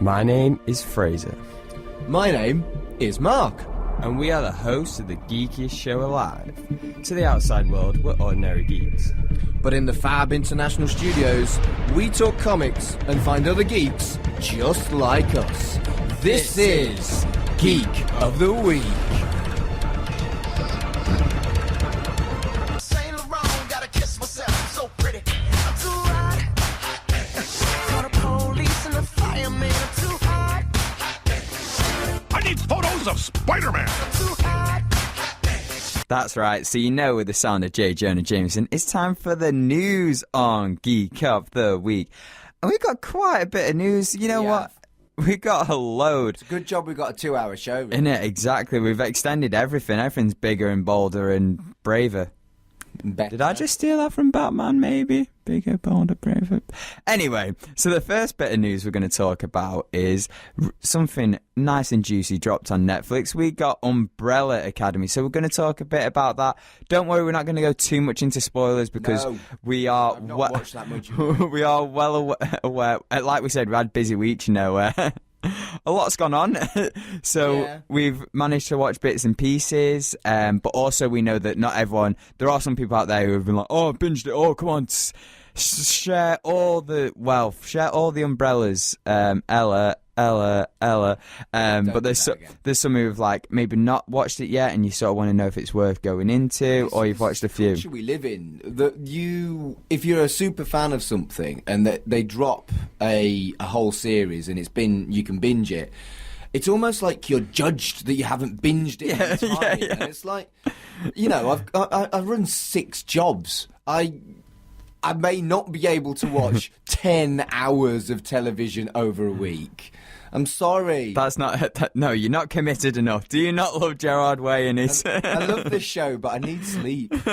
My name is Fraser. My name is Mark. And we are the hosts of the geekiest show alive. To the outside world, we're ordinary geeks. But in the Fab International Studios, we talk comics and find other geeks just like us. This is Geek of the Week. Photos of Spider-Man. That's right, so you know with the sound of J. Jonah Jameson, it's time for the news on Geek of the Week. And we've got quite a bit of news. You know what? We got a load. It's a good job we got a 2-hour show. Really. Innit, exactly. We've extended everything. Everything's bigger and bolder and braver. Better. Did I just steal that from Batman, maybe? Bigger, bolder, braver. Anyway, so the first bit of news we're going to talk about is something nice and juicy dropped on Netflix. We got Umbrella Academy, so we're going to talk a bit about that. Don't worry, we're not going to go too much into spoilers because we are... I've not watched that much. We are well aware. Like we said, we had busy weeks, you know, a lot's gone on. So we've managed to watch bits and pieces, but also we know that not everyone, there are some people out there who have been like, oh, I binged it, oh, come on, share all the wealth, share all the umbrellas, Ella. But there's some who've like maybe not watched it yet, and you sort of want to know if it's worth going into, or you've watched a few. Culture we live in, if you're a super fan of something and they drop a whole series and you can binge it. It's almost like you're judged that you haven't binged it in time. And it's like, you know, I've run 6 jobs. I may not be able to watch 10 hours of television over a week. I'm sorry. That's not... No, you're not committed enough. Do you not love Gerard Way and his... I love this show, but I need sleep. No,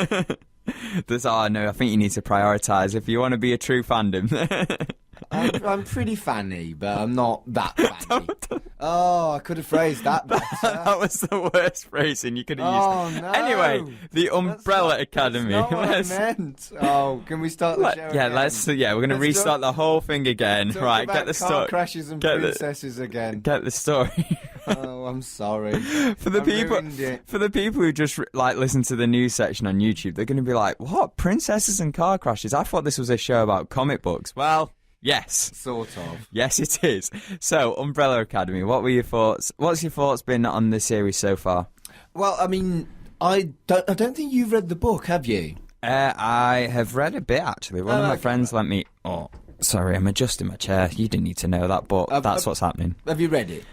I think you need to prioritise if you want to be a true fandom. I'm pretty fanny, but I'm not that fanny. Oh, I could have phrased that better. That was the worst phrasing you could have used. No. Anyway, the Umbrella Academy. That's not what I meant. Oh, can we start the show again? We're going to restart the whole thing again. Right, get the story. Car crashes and princesses again. Get the story. Oh, I'm sorry. For the people who just like listen to the news section on YouTube, they're going to be like, "What? Princesses and car crashes? I thought this was a show about comic books." Well, yes. Sort of. Yes, it is. So, Umbrella Academy, what were your thoughts? What's your thoughts been on the series so far? Well, I mean, I don't think you've read the book, have you? I have read a bit, actually. One of my friends let me... Oh, sorry, I'm adjusting my chair. You didn't need to know that, but that's what's happening. Have you read it?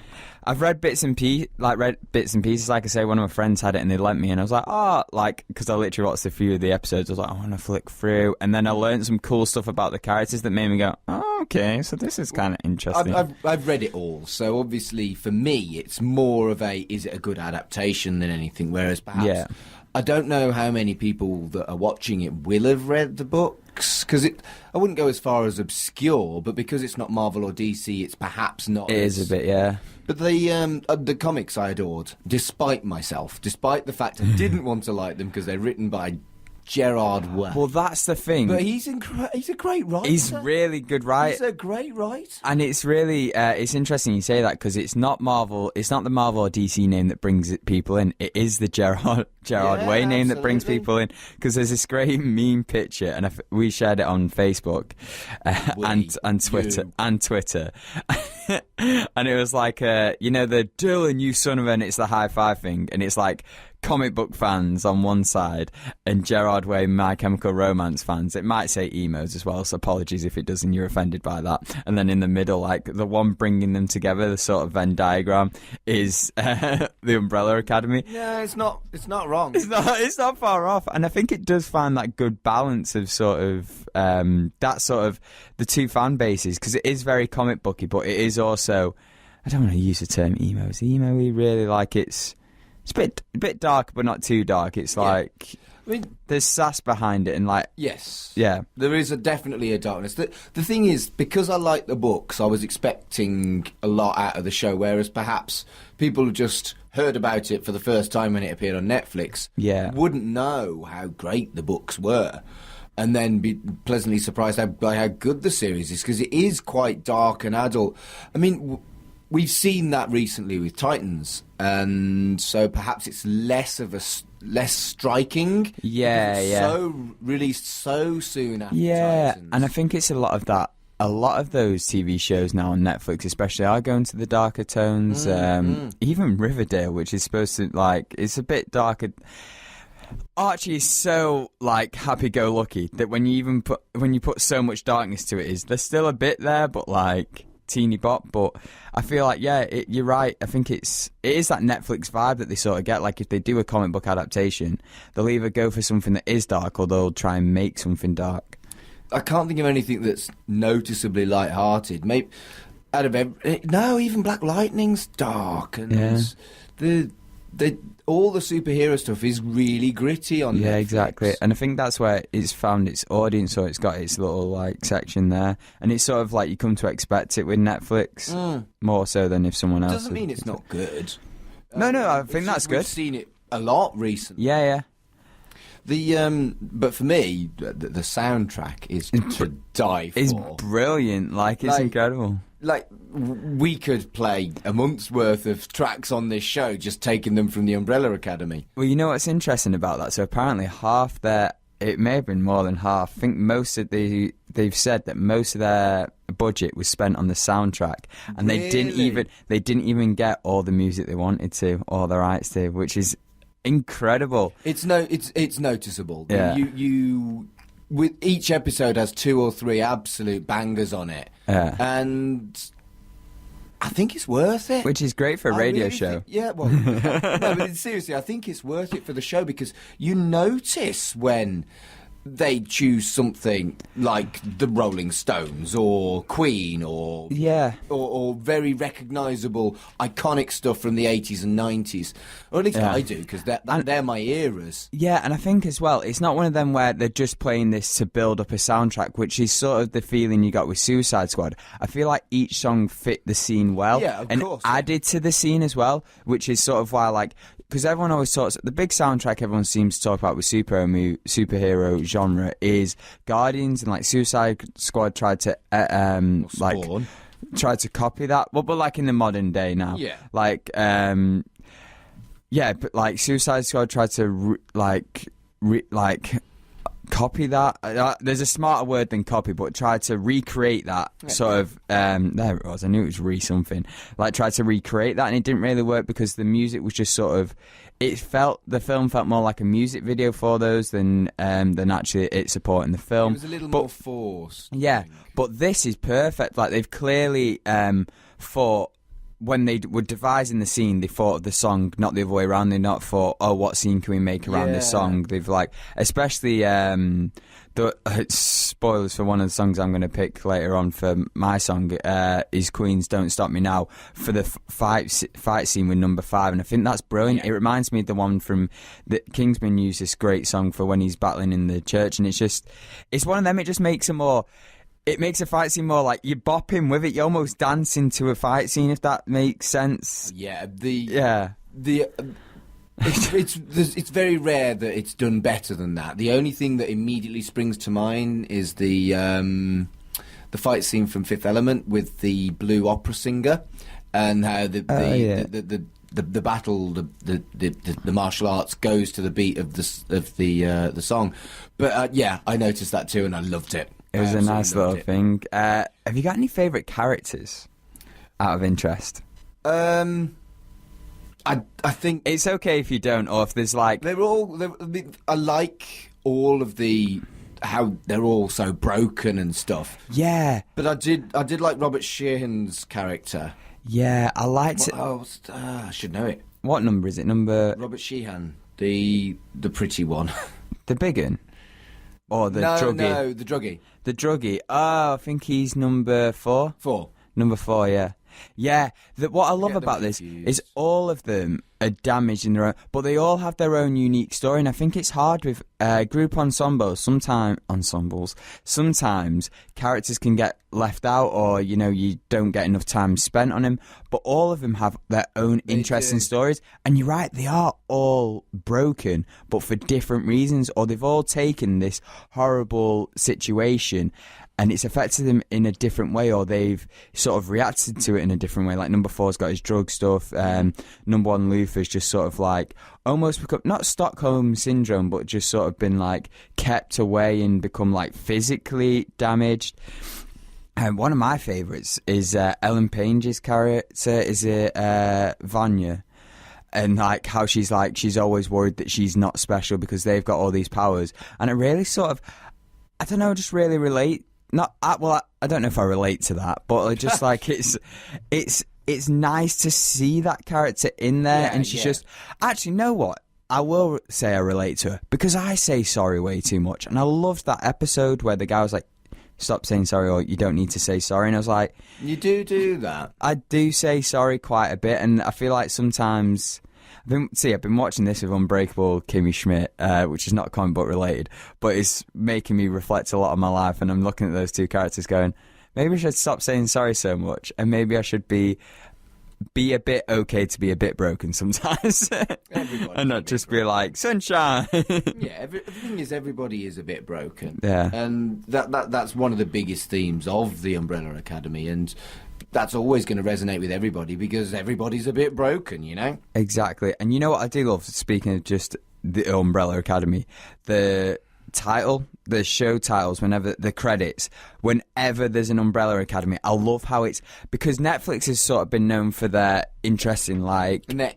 I've read bits and pieces. Like I say, one of my friends had it and they lent me, and I was like, because I literally watched a few of the episodes. I was like, I want to flick through, and then I learned some cool stuff about the characters that made me go, oh, okay, so this is kind of interesting. I've read it all, so obviously for me, it's more of is it a good adaptation than anything? Whereas perhaps I don't know how many people that are watching it will have read the books, because I wouldn't go as far as obscure, but because it's not Marvel or DC, it's perhaps not. It is a bit, yeah. But the comics I adored, despite the fact I didn't want to like them because they're written by Gerard Way. Well, that's the thing. But he's a great writer. He's really good writer. He's a great writer. And it's really it's interesting you say that, because it's not Marvel. It's not the Marvel or DC name that brings people in. It is the Gerard Way name that brings people in. Because there's this great meme picture, and we shared it on Facebook and Twitter. And it was like, the Dylan, you son of a, and it's the high five thing, and it's like comic book fans on one side and Gerard Way My Chemical Romance fans. It might say emos as well, so apologies if it does and you're offended by that. And then in the middle, like the one bringing them together, the sort of Venn diagram, is the Umbrella Academy. Yeah, it's not wrong. It's not far off, and I think it does find that good balance of sort of that sort of the two fan bases, because it is very comic booky, but it is also, I don't want to use the term emo. It's emo-y, really, like it's a bit dark, but not too dark. It's like, I mean, there's sass behind it, and like, yes, yeah, there is definitely a darkness. The thing is, because I like the books, I was expecting a lot out of the show, whereas perhaps people who just heard about it for the first time when it appeared on Netflix, wouldn't know how great the books were. and then be pleasantly surprised by how good the series is, because it is quite dark and adult. I mean, we've seen that recently with Titans, and so perhaps it's less striking. Yeah, yeah. So released so soon after Titans. And I think it's a lot of that. A lot of those TV shows now on Netflix, especially, are going to the darker tones. Even Riverdale, which is supposed to, like, it's a bit darker. Archie is so, like, happy-go-lucky that when you put so much darkness to it, there's still a bit there, but, like, teeny bop. But I feel like, you're right. I think it is that Netflix vibe that they sort of get. Like, if they do a comic book adaptation, they'll either go for something that is dark, or they'll try and make something dark. I can't think of anything that's noticeably light-hearted. Maybe even Black Lightning's dark, and all the superhero stuff is really gritty on Netflix. Yeah, exactly. And I think that's where it's found its audience, so it's got its little, like, section there. And it's sort of like you come to expect it with Netflix, more so than if someone else... Doesn't mean it's not good. No, I think that's good. We've seen it a lot recently. Yeah. But for me, the soundtrack is to die for. It's brilliant. Like, it's incredible. Like, we could play a month's worth of tracks on this show, just taking them from the Umbrella Academy. Well, you know what's interesting about that? So apparently it may have been more than half. I think they've said that most of their budget was spent on the soundtrack, and they didn't even get all the music they wanted to, or the rights to, which is incredible. It's noticeable. Yeah. You with each episode has 2 or 3 absolute bangers on it. Yeah. And I think it's worth it. Which is great for a radio show. But seriously, I think it's worth it for the show, because you notice when they choose something like the Rolling Stones or Queen or very recognisable, iconic stuff from the 80s and 90s. Or at least I do, because they're my eras. Yeah, and I think as well, it's not one of them where they're just playing this to build up a soundtrack, which is sort of the feeling you got with Suicide Squad. I feel like each song fit the scene well, of course, added to the scene as well, which is sort of why, like, because everyone always talks, the big soundtrack everyone seems to talk about with superhero genre is Guardians, and like Suicide Squad tried to tried to copy that, but like in the modern day now, but like Suicide Squad tried to copy that. There's a smarter word than copy, but tried to recreate that sort of. There it was. I knew it was something. Like, tried to recreate that, and it didn't really work because the music was just sort of. The film felt more like a music video for those than actually it supporting the film. It was a little more forced. Yeah, but this is perfect. Like, they've clearly thought. When they were devising the scene, they thought of the song, not the other way around. They not thought, what scene can we make around this song? They've especially the spoilers for one of the songs I'm going to pick later on for my song is Queen's "Don't Stop Me Now" for the fight scene with number 5, and I think that's brilliant. It reminds me of the one from that Kingsman used this great song for when he's battling in the church, and it's one of them. It just makes It makes a fight scene more like you're bopping with it. You're almost dancing to a fight scene, if that makes sense. It's very rare that it's done better than that. The only thing that immediately springs to mind is the fight scene from Fifth Element with the blue opera singer, and how the battle, the martial arts goes to the beat of the song. But I noticed that too, and I loved it. It was a nice little thing. Have you got any favourite characters out of interest? I think it's okay if you don't, or if there's like I like all of how they're all so broken and stuff. Yeah, but I did like Robert Sheehan's character. Yeah, I liked it. I should know it. What number is it? Robert Sheehan, the pretty one, the big one. Or the druggie? No, the druggie. The druggie. Oh, I think he's number 4. 4. Number 4, yeah. Yeah, what I love about this is all of them are damaged in their own, but they all have their own unique story. And I think it's hard with group ensembles. Sometimes characters can get left out, or you don't get enough time spent on them. But all of them have their own interesting stories. And you're right, they are all broken, but for different reasons, or they've all taken this horrible situation and it's affected them in a different way, or they've sort of reacted to it in a different way. Like number 4's got his drug stuff. Number 1, Luther's just sort of like almost become, not Stockholm syndrome, but just sort of been like kept away and become like physically damaged. And one of my favourites is Ellen Page's character, is it Vanya? And like how she's always worried that she's not special because they've got all these powers. And it really sort of, I don't know, just really relate. I don't know if I relate to that, but just like it's nice to see that character in there, and she's just actually, know what? I will say I relate to her because I say sorry way too much, and I loved that episode where the guy was like, "Stop saying sorry, or you don't need to say sorry," and I was like, "You do that." I do say sorry quite a bit, and I feel like sometimes. I've been watching this with Unbreakable Kimmy Schmidt, which is not comic book related, but it's making me reflect a lot on my life, and I'm looking at those two characters going, maybe I should stop saying sorry so much, and maybe I should be a bit okay to be a bit broken sometimes. And not just be like, sunshine. Yeah, the thing is, everybody is a bit broken. Yeah. And that's one of the biggest themes of the Umbrella Academy, and that's always going to resonate with everybody because everybody's a bit broken, Exactly. And you know what I do love, speaking of just the Umbrella Academy, the show titles, whenever the credits, whenever there's an Umbrella Academy, I love how it's, because Netflix has sort of been known for their interesting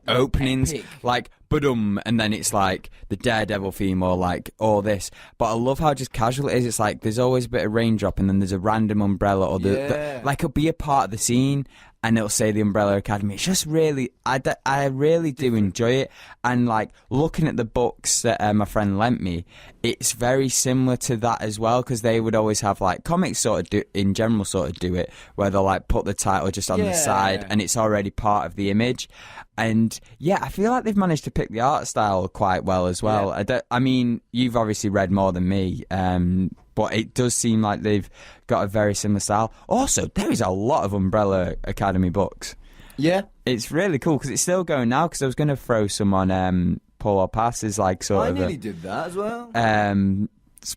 openings, epic. like ba-dum, and then it's like the Daredevil theme or like all this. But I love how just casual it is. It's like there's always a bit of raindrop, and then there's a random umbrella, or like it'll be a part of the scene, and it'll say the Umbrella Academy. It's just really, I really do enjoy it. And like looking at the books that my friend lent me, it's very similar to that as well, because they would always have like comics sort of do it, where they'll like put the title just on the side and it's already part of the image. And yeah, I feel like they've managed to pick the art style quite well as well. Yeah. I mean, you've obviously read more than me, but it does seem like they've got a very similar style. Also, there is a lot of Umbrella Academy books. Yeah. It's really cool because it's still going now, because I was going to throw some on Pull or Pass as like sort of... I nearly did that as well.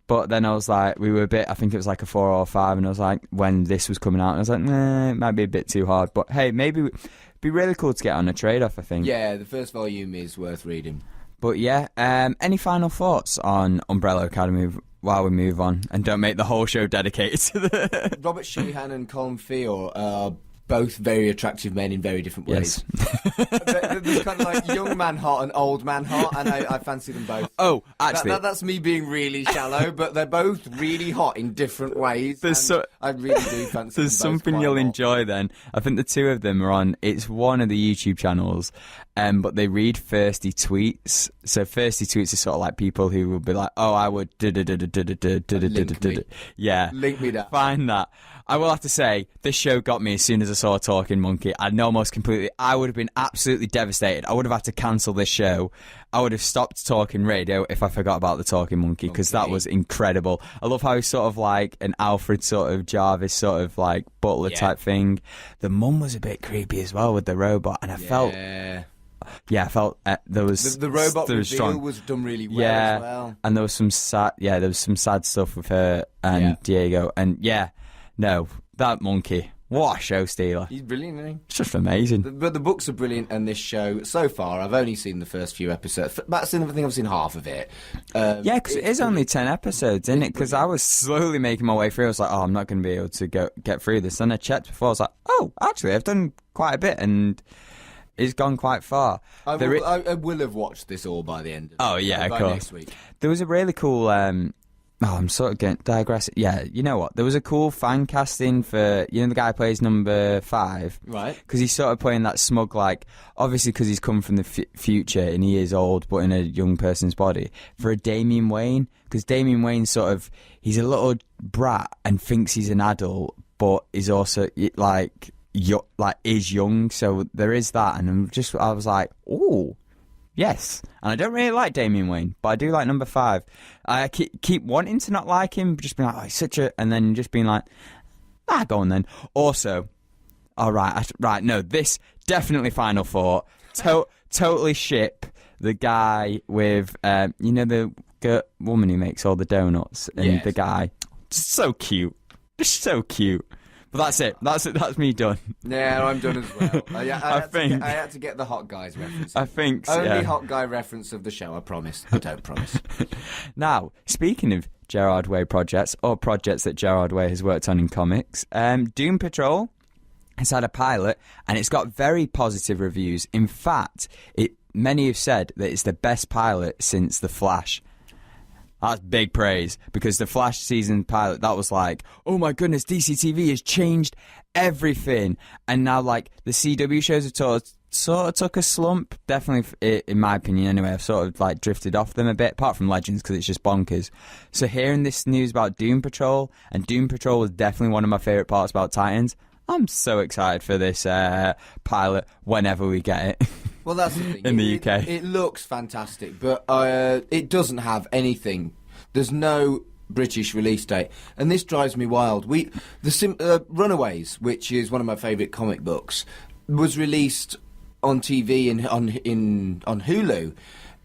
But then I was like, we were a bit, I think it was like a 4 or 5, and I was like, when this was coming out, and I was like, nah, it might be a bit too hard. But hey, maybe it'd be really cool to get on a trade-off, I think. Yeah, the first volume is worth reading. But yeah, any final thoughts on Umbrella Academy while we move on and don't make the whole show dedicated to the... Robert Sheehan and Colin Feore are both very attractive men in very different ways. Yes. There's kind of like young man hot and old man hot, and I fancy them both. Oh, actually... That's me being really shallow, but they're both really hot in different ways. I really do fancy them both. There's something you'll enjoy then. I think the two of them are on... It's one of the YouTube channels, but they read thirsty tweets. So thirsty tweets are sort of like people who will be like, oh, I would... Yeah. Link me that. Find that. I will have to say, this show got me as soon as I saw a talking monkey. I would have been absolutely devastated. I would have had to cancel this show. I would have stopped talking radio if I forgot about the talking monkey, because that was incredible. I love how he's sort of like an Alfred sort of Jarvis sort of like butler type thing. The mum was a bit creepy as well with the robot, and I felt... Yeah, I felt there was the robot reveal strong. Was done really well as well. And there was some sad stuff with her and Diego, and no, that monkey, what a show stealer. He's brilliant, isn't he? It's just amazing. But the books are brilliant, and this show, so far, I've only seen the first few episodes. I think I've seen half of it. Yeah, because it is only 10 episodes, isn't it? Because I was slowly making my way through. I was like, oh, I'm not going to be able to get through this. And I checked before, I was like, oh, actually, I've done quite a bit, and... It's gone quite far. I will have watched this all by the end of of course. Next week. There was a really cool... I'm sort of getting digressing. Yeah, you know what? There was a cool fan casting for... You know the guy who plays number 5? Right. Because he's sort of playing that smug, like... Obviously because he's come from the future and he is old, but in a young person's body. For a Damian Wayne. Because Damian Wayne sort of... He's a little brat and thinks he's an adult, but is also, like... is young, so there is that, and I was like, ooh, yes. And I don't really like Damian Wayne, but I do like number 5. I keep wanting to not like him, just being like, oh, he's such a, and then just being like, go on then. Also, all right, no, this definitely final thought. Totally ship the guy with, the woman who makes all the donuts, and the guy, just so cute, But that's it. That's me done. Yeah, I'm done as well. I had to get the hot guys reference. I think so, only hot guy reference of the show. I promise. I don't promise. Now, speaking of Gerard Way projects, or projects that Gerard Way has worked on in comics, Doom Patrol has had a pilot, and it's got very positive reviews. In fact, many have said that it's the best pilot since The Flash. That's big praise, because the Flash season pilot, that was like, oh my goodness, DCTV has changed everything. And now, like, the CW shows have sort of took a slump. Definitely, in my opinion anyway, I've sort of like drifted off them a bit, apart from Legends, because it's just bonkers. So hearing this news about Doom Patrol, and Doom Patrol was definitely one of my favourite parts about Titans, I'm so excited for this pilot whenever we get it. Well, that's the thing. In the UK. It looks fantastic, but it doesn't have anything. There's no British release date, and this drives me wild. Runaways, which is one of my favourite comic books, was released on TV on Hulu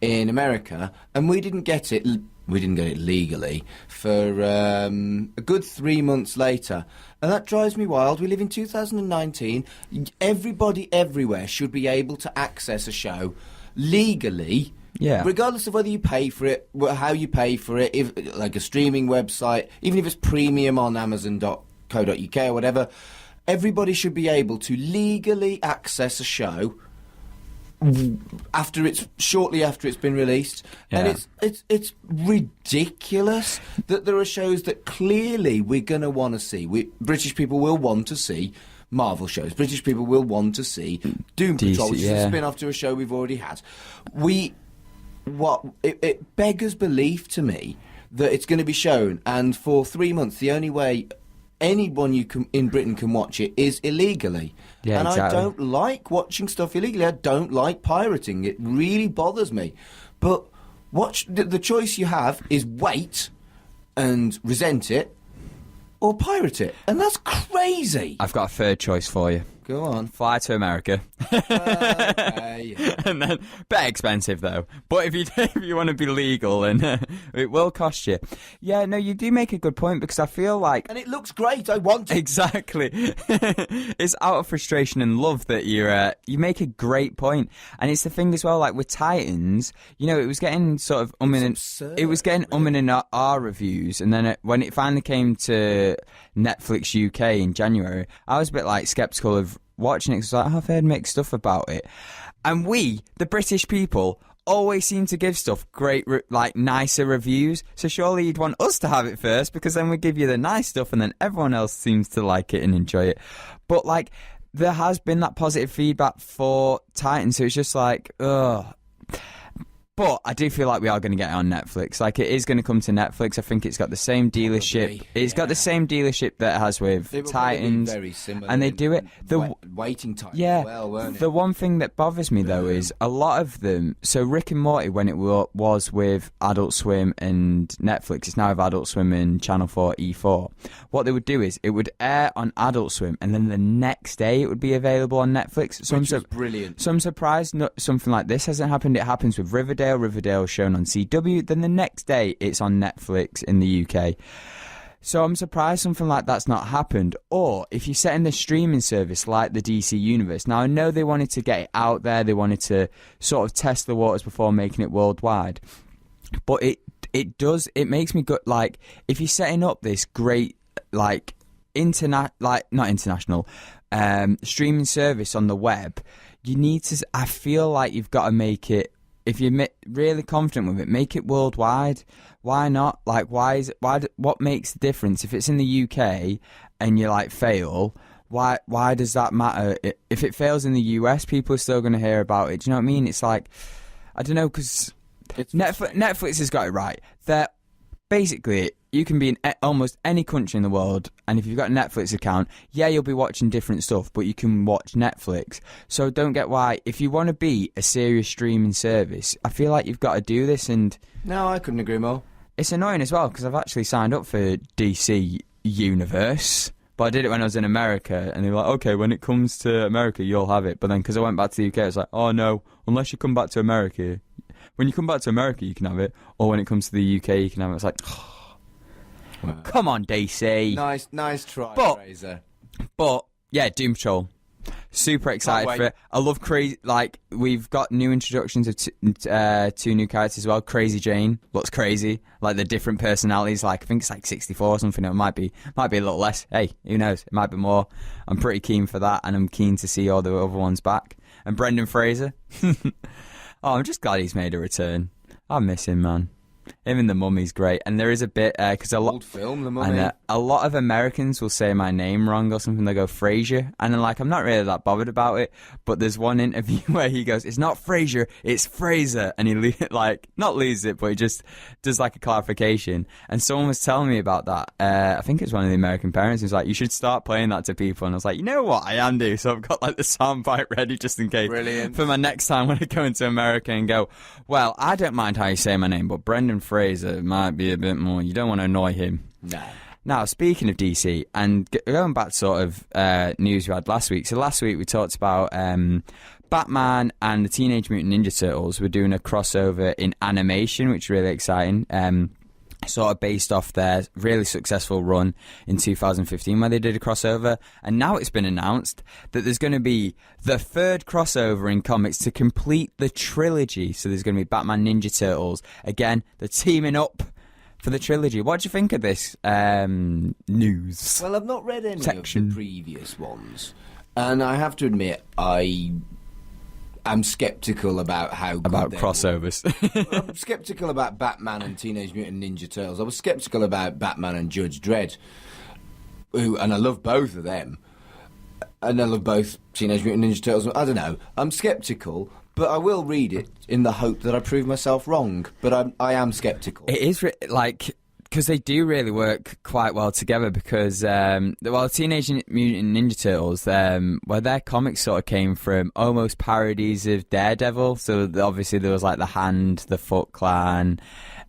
in America, and we didn't get it. We didn't get it legally for a good 3 months later. And that drives me wild. We live in 2019. Everybody everywhere should be able to access a show legally, regardless of whether you pay for it, how you pay for it, if like a streaming website, even if it's premium on Amazon.co.uk or whatever. Everybody should be able to legally access a show shortly after it's been released, and it's ridiculous that there are shows that clearly we're going to want to see. British people will want to see Marvel shows. British people will want to see Doom Patrol, which is a spin-off to a show we've already had. It beggars belief to me that it's going to be shown, and for 3 months the only way anyone in Britain can watch it is illegally. Yeah, and exactly. I don't like watching stuff illegally. I don't like pirating. It really bothers me. But the choice you have is wait and resent it, or pirate it. And that's crazy. I've got a third choice for you. Go on. Fly to America. Okay. And then, bit expensive though. But if you want to be legal, and it will cost you. Yeah, no, you do make a good point, because I feel like, and it looks great. I want it. Exactly. It's out of frustration and love that you make a great point. And it's the thing as well, like with Titans, it was getting sort of it was getting in our reviews, and then when it finally came to Netflix UK in January, I was a bit like skeptical of watching it, because I was like, I've heard mixed stuff about it. And we, the British people, always seem to give stuff great, nicer reviews. So surely you'd want us to have it first, because then we give you the nice stuff, and then everyone else seems to like it and enjoy it. But there has been that positive feedback for Titan, so it's just like, ugh. But I do feel like we are going to get it on Netflix. Like, it is going to come to Netflix. I think it's got the same dealership. It's got the same dealership that it has with Titans. Very similar, and they do it. The waiting time as well, weren't it? The one thing that bothers me though is a lot of them. So Rick and Morty, when it was with Adult Swim and Netflix, it's now with Adult Swim and Channel 4 E4. What they would do is it would air on Adult Swim, and then the next day it would be available on Netflix. So Which is brilliant. So I'm surprised something like this hasn't happened. It happens with Riverdale shown on CW, then the next day it's on Netflix in the UK. So I'm surprised something like that's not happened. Or if you're setting the streaming service like the DC Universe, now I know they wanted to get it out there, they wanted to sort of test the waters before making it worldwide, but it makes me go, like, if you're setting up this great not international streaming service on the web, you need to, I feel like you've got to make it, if you're really confident with it, make it worldwide. Why not? Like, what makes the difference? If it's in the UK and you fail, why does that matter? If it fails in the US, people are still going to hear about it. Do you know what I mean? It's like, I don't know, because Netflix has got it right. They're basically, you can be in almost any country in the world, and if you've got a Netflix account, yeah, you'll be watching different stuff, but you can watch Netflix. So don't get why, if you want to be a serious streaming service, I feel like you've got to do this, and... No, I couldn't agree more. It's annoying as well, because I've actually signed up for DC Universe, but I did it when I was in America, and they were like, okay, when it comes to America, you'll have it. But then, because I went back to the UK, it's like, oh no, unless you come back to America. When you come back to America, you can have it, or when it comes to the UK, you can have it. It's like, well, come on, DC. Nice try, Fraser. But, yeah, Doom Patrol. Super excited for it. I love crazy. Like, we've got new introductions of two new characters as well. Crazy Jane looks crazy. Like the different personalities. Like I think it's like 64 or something. It might be a little less. Hey, who knows? It might be more. I'm pretty keen for that, and I'm keen to see all the other ones back. And Brendan Fraser. I'm just glad he's made a return. I miss him, man. Him and The Mummy's great, and there is a bit because old film, The Mummy. And a lot of Americans will say my name wrong or something. They go Fraser, and I'm not really that bothered about it. But there's one interview where he goes, "It's not Fraser, it's Fraser," and he not loses it, but he just does like a clarification. And someone was telling me about that. I think it's one of the American parents. He was like, "You should start playing that to people." And I was like, "You know what? I am do." So I've got like the soundbite ready just in case. Brilliant. For my next time when I go into America and go, "Well, I don't mind how you say my name, but Brendan Fraser might be a bit more." You don't want to annoy him. No. Now, speaking of DC, and going back to sort of news we had last week. So last week we talked about Batman and the Teenage Mutant Ninja Turtles were doing a crossover in animation, which is really exciting. Sort of based off their really successful run in 2015 where they did a crossover, and now it's been announced that there's going to be the third crossover in comics to complete the trilogy. So there's going to be Batman, Ninja Turtles. Again, they're teaming up for the trilogy. What do you think of this news? Well, I've not read any of the previous ones, and I have to admit I'm sceptical about how good about crossovers. I'm sceptical about Batman and Teenage Mutant Ninja Turtles. I was sceptical about Batman and Judge Dredd, and I love both of them. And I love both Teenage Mutant Ninja Turtles. I don't know. I'm sceptical, but I will read it in the hope that I prove myself wrong. But I am sceptical. It is because they do really work quite well together because, Teenage Mutant Ninja Turtles, where their comics sort of came from almost parodies of Daredevil. So obviously there was like the Hand, the Foot Clan,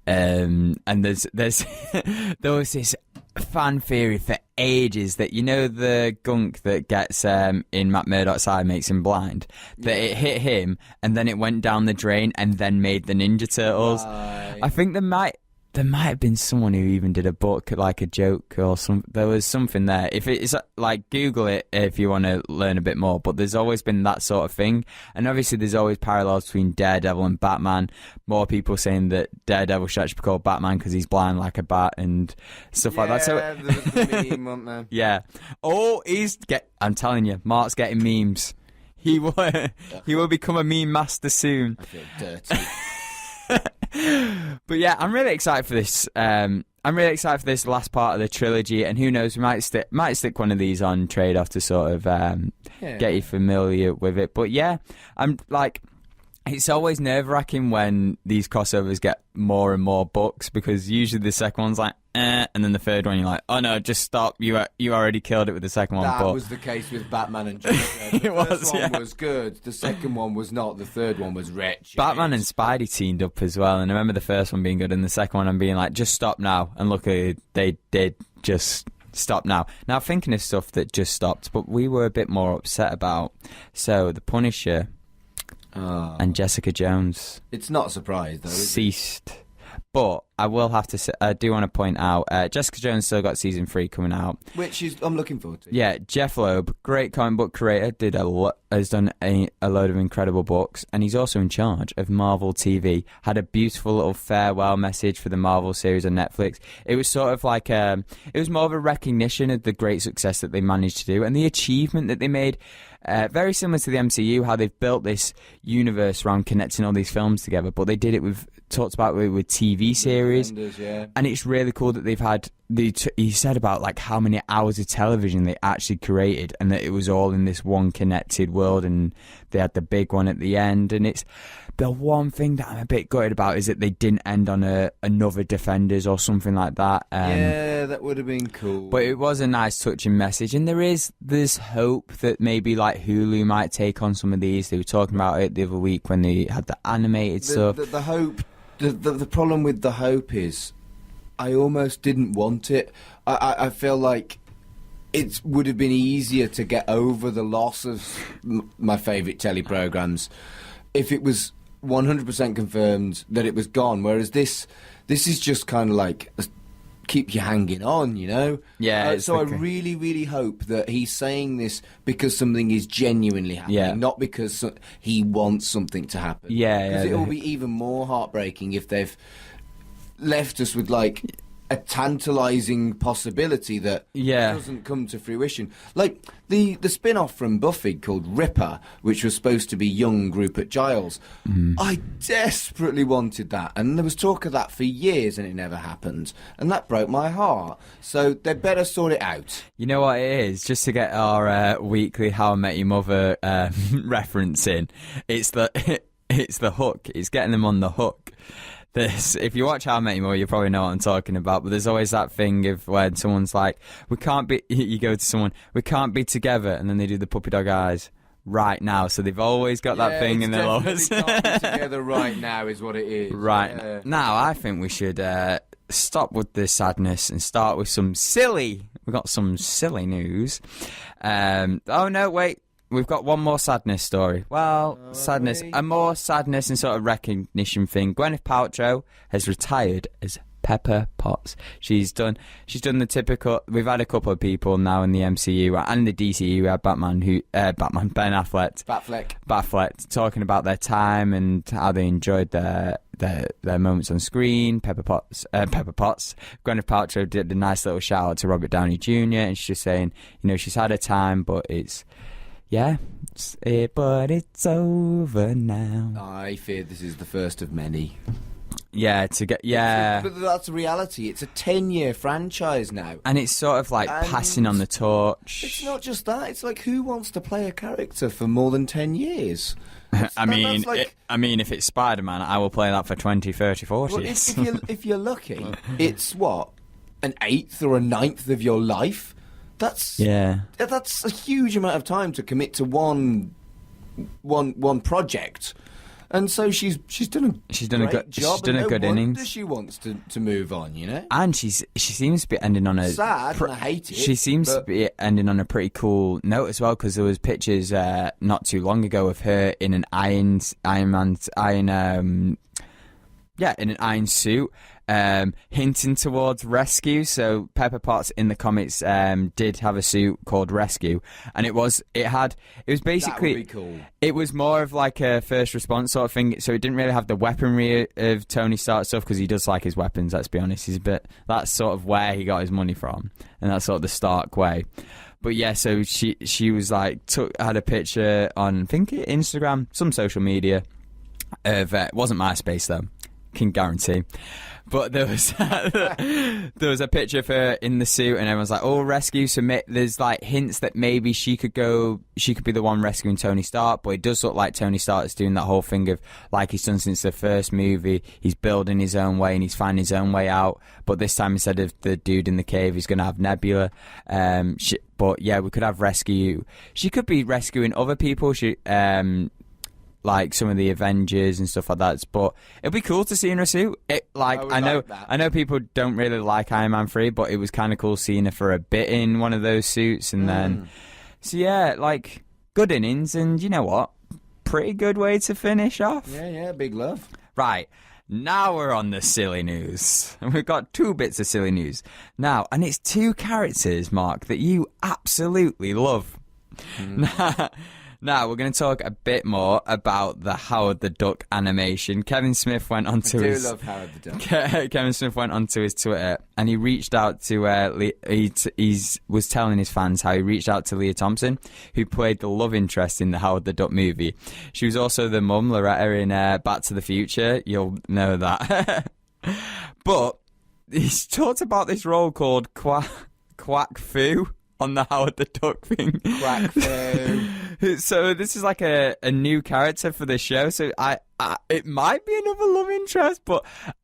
and there's there was this fan theory for ages that, you know, the gunk that gets in Matt Murdock's eye makes him blind, that it hit him and then it went down the drain and then made the Ninja Turtles. Right. I think there might have been someone who even did a book, like a joke or some. There was something there. If it's like, Google it if you want to learn a bit more. But there's always been that sort of thing, and obviously there's always parallels between Daredevil and Batman. More people saying that Daredevil should actually be called Batman because he's blind like a bat and stuff like that. So there was the meme, wasn't there? Yeah. Oh, I'm telling you, Mark's getting memes. He will become a meme master soon. I feel dirty. But yeah, I'm really excited for this. I'm really excited for this last part of the trilogy, and who knows, we might stick one of these on trade off to sort of get you familiar with it. But yeah, I'm like, it's always nerve-wracking when these crossovers get more and more books, because usually the second one's like, and then the third one you're like, oh no, just stop, you already killed it with the second one. That was the case with Batman and Joker. The first one was good, the second one was not, the third one was wretched. Batman and Spidey teamed up as well, and I remember the first one being good and the second one I'm being like, just stop now, and look, they did just stop now. Now, thinking of stuff that just stopped, but we were a bit more upset about, so The Punisher and Jessica Jones. It's not a surprise, though, ceased. But I will have to say, I do want to point out, Jessica Jones still got season 3 coming out, which I'm looking forward to. Yeah, Jeph Loeb, great comic book creator, has done a load of incredible books, and he's also in charge of Marvel TV. Had a beautiful little farewell message for the Marvel series on Netflix. It was sort of like it was more of a recognition of the great success that they managed to do and the achievement that they made. Very similar to the MCU, how they've built this universe around connecting all these films together, but they did it with TV series, and it's really cool that they've had he said about like how many hours of television they actually created, and that it was all in this one connected world, and they had the big one at the end. And it's the one thing that I'm a bit gutted about is that they didn't end on another Defenders or something like that. Yeah, that would have been cool. But it was a nice touching message, and there's hope that maybe like Hulu might take on some of these. They were talking about it the other week when they had the animated stuff. The hope, the problem with the hope is, I almost didn't want it. I feel like it would have been easier to get over the loss of my favourite telly programmes if it was 100% confirmed that it was gone. Whereas this is just kind of like keep you hanging on, you know? Yeah. So I really, really hope that he's saying this because something is genuinely happening, not because he wants something to happen. Yeah, because it will be even more heartbreaking if they've left us with like a tantalising possibility that doesn't come to fruition. Like the spin-off from Buffy called Ripper, which was supposed to be young Rupert Giles. I desperately wanted that, and there was talk of that for years, and it never happened, and that broke my heart. So they better sort it out. You know what it is? Just to get our weekly How I Met Your Mother reference in, it's the hook. It's getting them on the hook. If you watch How I Met Your Mother, you probably know what I'm talking about, but there's always that thing of when someone's like, you go to someone, we can't be together, and then they do the puppy dog eyes right now, so they've always got that thing in their always can't be together right now is what it is. Right. Now, I think we should stop with the sadness and start with some we've got some silly news. Oh no, wait. We've got one more sadness story. Well, a more sadness and sort of recognition thing. Gwyneth Paltrow has retired as Pepper Potts. She's done the typical. We've had a couple of people now in the MCU and the DCU. We had Ben Affleck, Batfleck, talking about their time and how they enjoyed their moments on screen. Pepper Potts. Gwyneth Paltrow did a nice little shout out to Robert Downey Jr. and she's just saying, she's had her time, but but it's over now. I fear this is the first of many. Yeah, But that's reality. It's a 10-year franchise now. And it's sort of like passing on the torch. It's not just that. It's like, who wants to play a character for more than 10 years? I mean, if it's Spider-Man, I will play that for 20, 30, 40 years. Well, if you're lucky, it's what? An eighth or a ninth of your life? That's a huge amount of time to commit to one project, and so she's done a great job. She's done a good innings. She wants to move on, and she seems to be ending on a sad. And I hate it. She seems to be ending on a pretty cool note as well, because there was pictures not too long ago of her in an in an iron suit. Hinting towards Rescue. So Pepper Potts in the comics did have a suit called Rescue, and it was basically, that would be cool. It was more of like a first response sort of thing. So it didn't really have the weaponry of Tony Stark stuff, because he does like his weapons. Let's be honest, that's sort of where he got his money from, and that's sort of the Stark way. But yeah, so she was like had a picture on, I think, Instagram, some social media of it wasn't MySpace though, can guarantee. But there was a picture of her in the suit, and everyone's like, "Oh, rescue!" So there's like hints that maybe she could be the one rescuing Tony Stark. But it does look like Tony Stark is doing that whole thing of, like he's done since the first movie, he's building his own way and he's finding his own way out. But this time, instead of the dude in the cave, he's going to have Nebula. But yeah, we could have rescue. She could be rescuing other people. Like some of the Avengers and stuff like that, but it'd be cool to see in her suit. I know people don't really like Iron Man 3, but it was kind of cool seeing her for a bit in one of those suits, and then like good innings, and you know what, pretty good way to finish off. Yeah, big love. Right, now we're on the silly news, and we've got two bits of silly news now, and it's two characters, Mark, that you absolutely love. Now, we're going to talk a bit more about the Howard the Duck animation. Kevin Smith went onto I do love Howard the Duck. Kevin Smith went onto his Twitter, and he reached out to he was telling his fans how he reached out to Leah Thompson, who played the love interest in the Howard the Duck movie. She was also the mum, Loretta, in Back to the Future. You'll know that. But he's talked about this role called Quack Fu on the Howard the Duck thing. Quack Fu. So this is like a new character for the show. So it might be another love interest,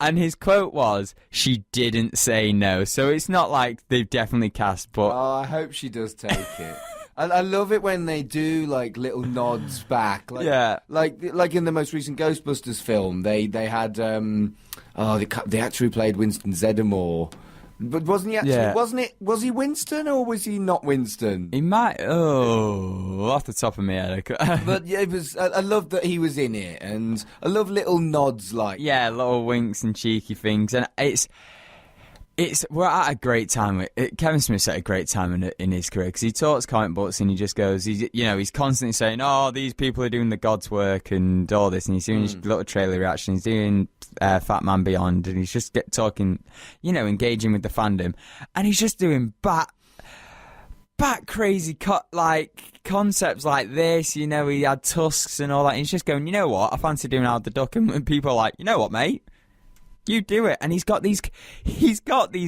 and his quote was, "She didn't say no." So it's not like they've definitely cast, but I hope she does take it. I love it when they do like little nods back. Like, yeah, like in the most recent Ghostbusters film, they had the actor who played Winston Zeddemore. But wasn't he actually? Yeah. Was he Winston or was he not Winston? he might. Oh, off the top of my head. But yeah, it was. I love that he was in it, and I love little nods like. Yeah, little winks and cheeky things, and we're at a great time. Kevin Smith's at a great time in his career because he talks comic books and he just goes, he's constantly saying, "Oh, these people are doing the God's work and all this," and he's doing his little trailer reaction. He's doing Fat Man Beyond, and he's just talking, engaging with the fandom, and he's just doing bat crazy concepts like this. He had tusks and all that. And he's just going, you know what? I fancy doing Howard the Duck, and people are like, you know what, mate? You do it. And he's got these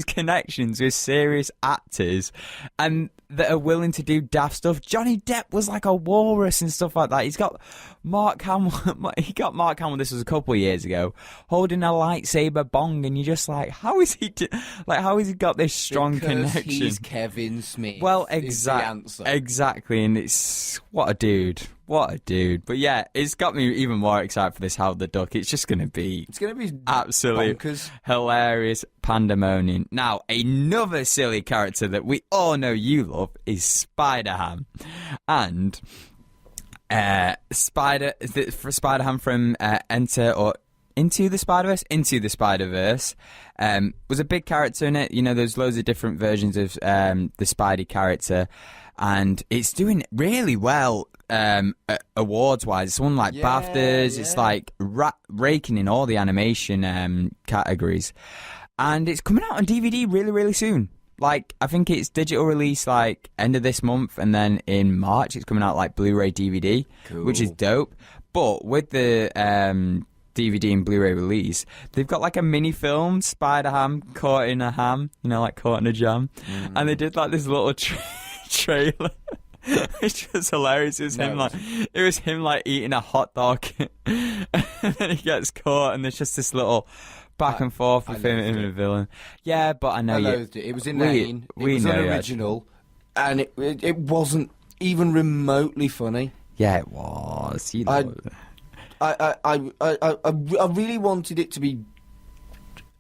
connections with serious actors and that are willing to do daft stuff. Johnny Depp was like a walrus and stuff like that. He's got Mark Hamill. This was a couple of years ago, holding a lightsaber bong, and you're just like, how is he got this strong connection? He's Kevin Smith. Well, exactly. And it's what a dude. But yeah, it's got me even more excited for this Howard the Duck. It's just going to be absolutely bonkers. Hilarious pandemonium. Now, another silly character that we all know you love is Spider-Ham. And Spider-Ham from Into the Spider-Verse was a big character in it. There's loads of different versions of the Spidey character, and it's doing really well awards-wise. It's won BAFTAs. Yeah. It's like raking in all the animation categories, and it's coming out on DVD really, really soon. I think it's digital release end of this month, and then in March it's coming out Blu-ray DVD, cool. Which is dope. But with the DVD and Blu-ray release, they've got a mini film, Spider-Ham caught in a ham, caught in a jam, and they did this little trailer. It's just hilarious. It was him eating a hot dog, and then he gets caught, and there's just this little back and forth with him and the villain. Yeah, but I know I loathed it. It was inane. It was unoriginal, and it wasn't even remotely funny. Yeah, it was. I really wanted it to be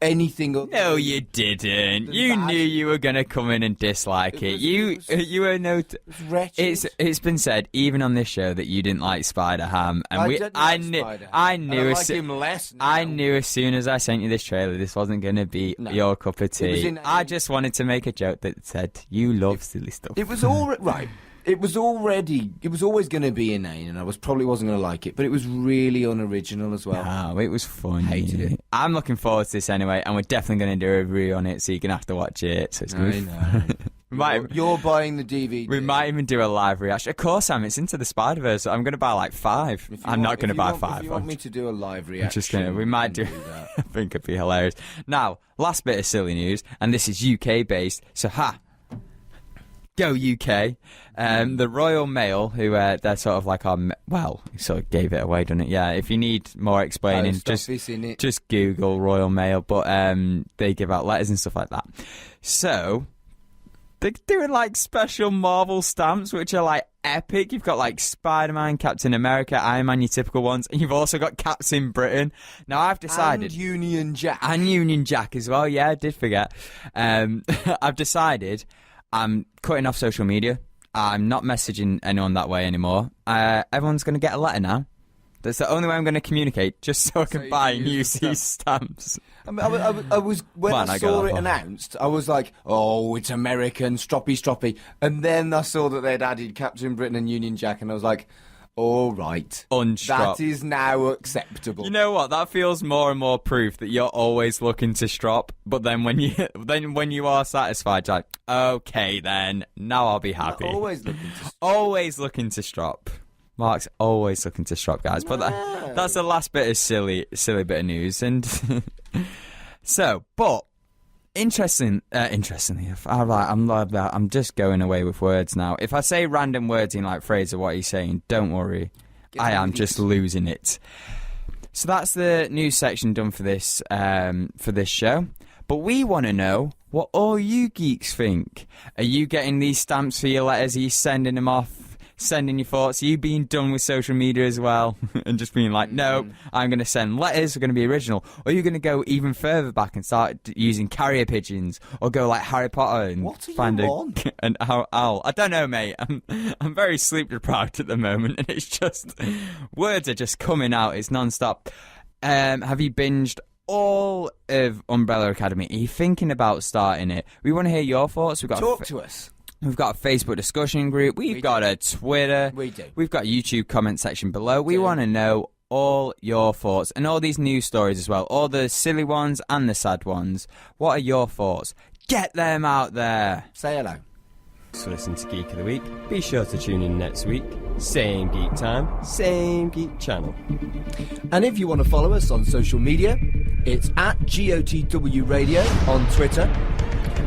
anything other No, you didn't. You knew you were going to come in and dislike it. You were no. It's been said even on this show that you didn't like Spider-Ham, and I knew him less. Now. I knew as soon as I sent you this trailer, this wasn't going to be your cup of tea. I just wanted to make a joke that said you love silly stuff. It was all right. It was always going to be inane, and I probably wasn't going to like it, but it was really unoriginal as well. Oh, it was fun. Hated it. I'm looking forward to this anyway, and we're definitely going to do a review on it, so you're going to have to watch it. So it's going to be fun. You're buying the DVD. We might even do a live reaction. Of course, Sam. It's Into the Spider-Verse, so I'm going to buy 5. I'm not going to buy 5. If you want me to do a live reaction, we might do that. I think it'd be hilarious. Now, last bit of silly news, and this is UK-based, so go UK. The Royal Mail, who they're sort of he sort of gave it away, didn't it? Yeah, if you need more explaining, just Google Royal Mail, but they give out letters and stuff like that. So they're doing special Marvel stamps, which are epic. You've got Spider-Man, Captain America, Iron Man, your typical ones, and you've also got Captain Britain. Now I've decided, and Union Jack as well. Yeah, I did forget. I've decided I'm cutting off social media. I'm not messaging anyone that way anymore. Everyone's going to get a letter now. That's the only way I'm going to communicate, just so I can buy and use these stamps. I was when I saw it announced, I was like, "Oh, it's American, stroppy," and then I saw that they'd added Captain Britain and Union Jack, and I was like, all right. Unstrop. That is now acceptable. You know what? That feels more and more proof that you're always looking to strop. But then when you are satisfied, you're like, okay, then now I'll be happy. Always looking to strop. Always looking to strop. Mark's always looking to strop, guys. But that's the last bit of silly bit of news. And but Interestingly, I'm just going away with words now. If I say random words in like phrase of what he's saying, don't worry, I am just losing it. So that's the news section done for this show. But we want to know what all you geeks think. Are you getting these stamps for your letters? Are you sending them off? Sending your thoughts? Are you being done with social media as well? And just being like, no, I'm going to send letters, we're going to be original. Or are you going to go even further back and start using carrier pigeons? Or go like Harry Potter and find an owl? I don't know, mate. I'm very sleep deprived at the moment, and it's just, words are just coming out. It's non-stop. Have you binged all of Umbrella Academy? Are you thinking about starting it? We want to hear your thoughts. Talk to us. We've got a Facebook discussion group. We've got a Twitter. We do. We've got a YouTube comment section below. We want to know all your thoughts and all these news stories as well. All the silly ones and the sad ones. What are your thoughts? Get them out there. Say hello. Thanks for listening to Geek of the Week. Be sure to tune in next week. Same geek time, same geek channel. And if you want to follow us on social media, it's at GOTW Radio on Twitter.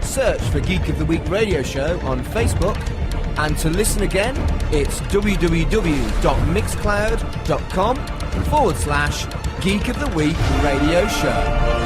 Search for Geek of the Week Radio Show on Facebook. And to listen again, it's www.mixcloud.com/Geek of the Week Radio Show.